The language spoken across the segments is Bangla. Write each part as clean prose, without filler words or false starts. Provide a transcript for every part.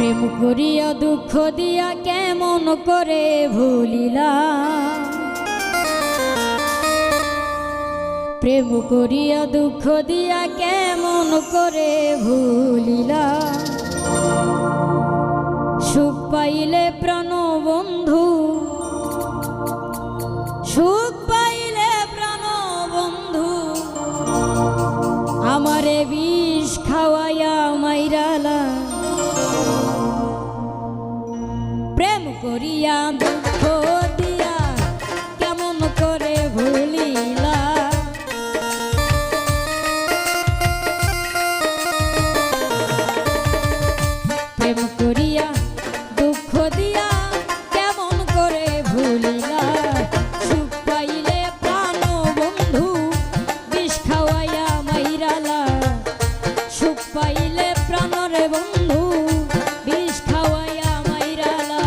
প্রেম করিয়া দুঃখ দিয়া কেমন করে ভুলিলা, প্রেম করিয়া দুঃখ দিয়া কেমন করে ভুলিলা। সুখ পাইলে প্রাণ বন্ধু, সুখ পাইলে প্রাণ বন্ধু, আমারে বিষ খাওয়াইয়া মাইরালা। প্রেম করিয়া দুঃখ দিয়া কেমন করে ভুলিলা, প্রেম করিয়া দুঃখ দিয়া কেমন করে ভুলিলা। সুখ পাইলে প্রাণ বন্ধু বিষ খাওয়াইয়া মাইরালা, সুখ পাইলে প্রাণরে বন্ধু বিষ খাওয়াইয়া মাইরালা।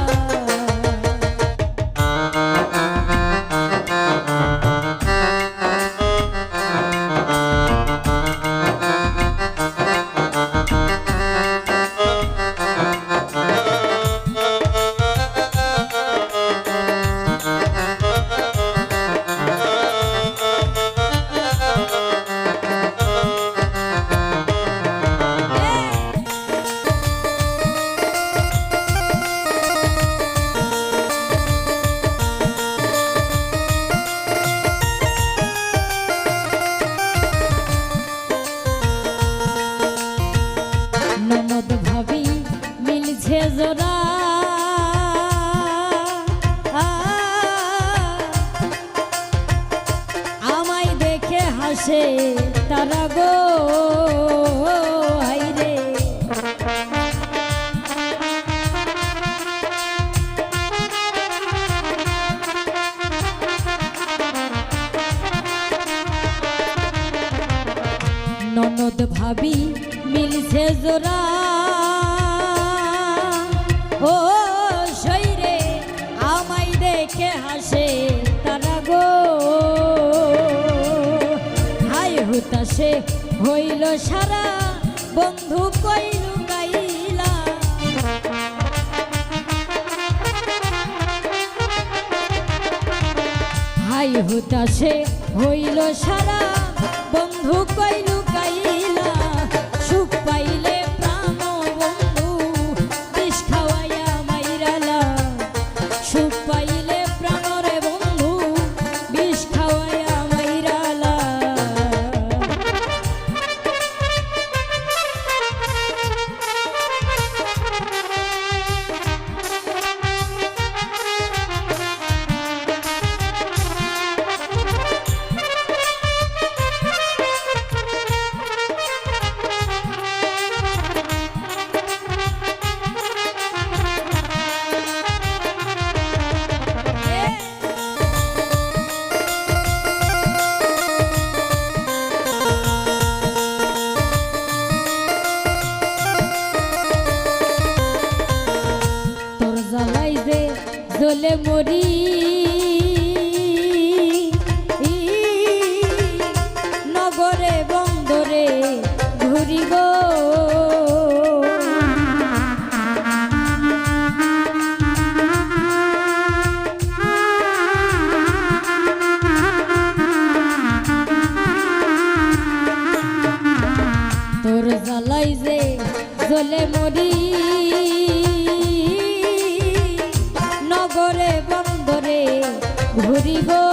ননদ ভাবি মিলছে জোড়া, আমায় দেখে হাসে তারা গো হাইরে। ননদ ভাবি মিলছে জোড়া, ও শৈরে আমায় দেখে হাসে তারা গো। হাই হুতাশে হইল সারা বন্ধু কইল গাইলা, হাই হুতাশে হইল সারা বন্ধু কইল গাইলা। সুখ পাইলে প্রাণ বন্ধু বিষ খাওয়াইয়া মাইরালা, সুখ পাইলে প্রাণরে বন্ধু বিষ খাওয়াইয়া মাইরালা। জ্বলে মরি নগরে বন্দরে ঘুরি গো, তোর জ্বালাই যে জ্বলে মরি নগরে বন্দরে ঘুরি গো।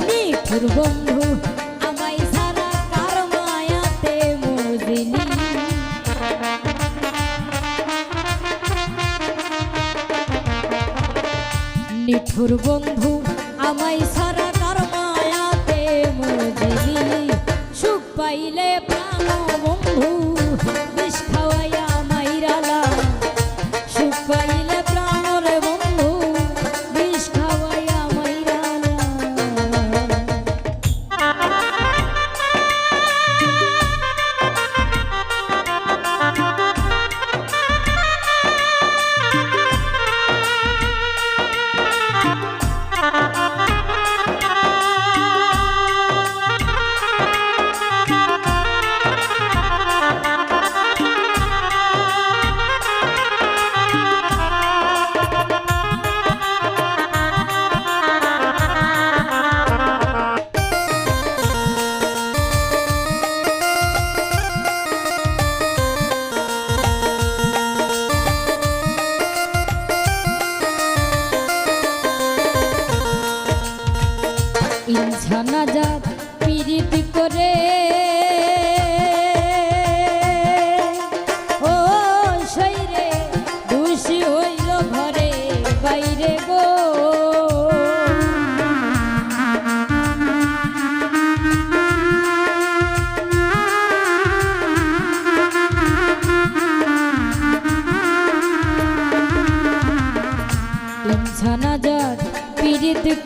নিঠুর বন্ধু আমায় সারা কার মায়াতে মজিনি, নিঠুর বন্ধু আমায় সারা কার মায়াতে মজিনি। সুখ পাইলে প্রাণ বন্ধু বিষ খাওয়াইয়া মাইরালা, সুখ পাইলে প্রাণরে বন্ধু বিষ খাওয়াইয়া মাইরালা।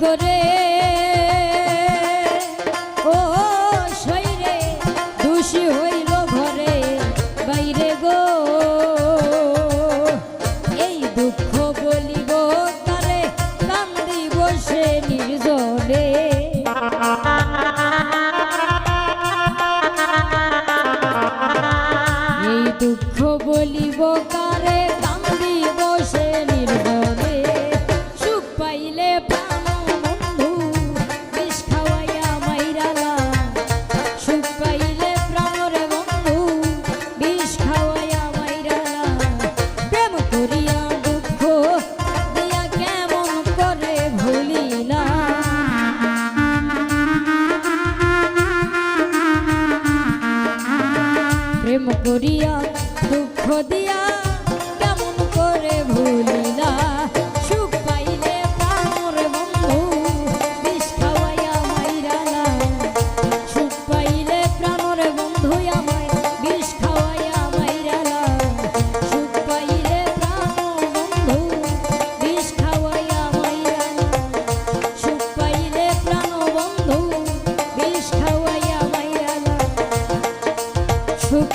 করে ও শৈরে দোষী হইল ঘরে বাইরে গো এই দুঃখ বলিব তারে কান্দি বসে নির্জনে এই দুঃখ বলিব কারে কান্দি বসে নির্জনে সুখ পাইলে প্রাণ বন্ধু বিষ খাওয়াইয়া মাইরালা সুখ পাইলে প্রাণরে বন্ধু বিষ খাওয়াইয়া মাইরালা প্রেম করিয়া দুঃখ দিয়া কেমন করে ভুলিলা প্রেম করিয়া দুঃখ দিয়া কেমন করে ভুলিলা সুখ পাইলে প্রাণর বন্ধু বিষ খাওয়াইয়া মাইরালা সুখ পাইলে প্রাণর বন্ধু আমায় বিষ খাওয়াইয়া মাইরালা সুখ পাইলে প্রাণ বন্ধু বিষ খাওয়াইয়া মাইরালা সুখ পাইলে প্রাণ বন্ধু বিষ খাওয়াইয়া মাইরালা সুখ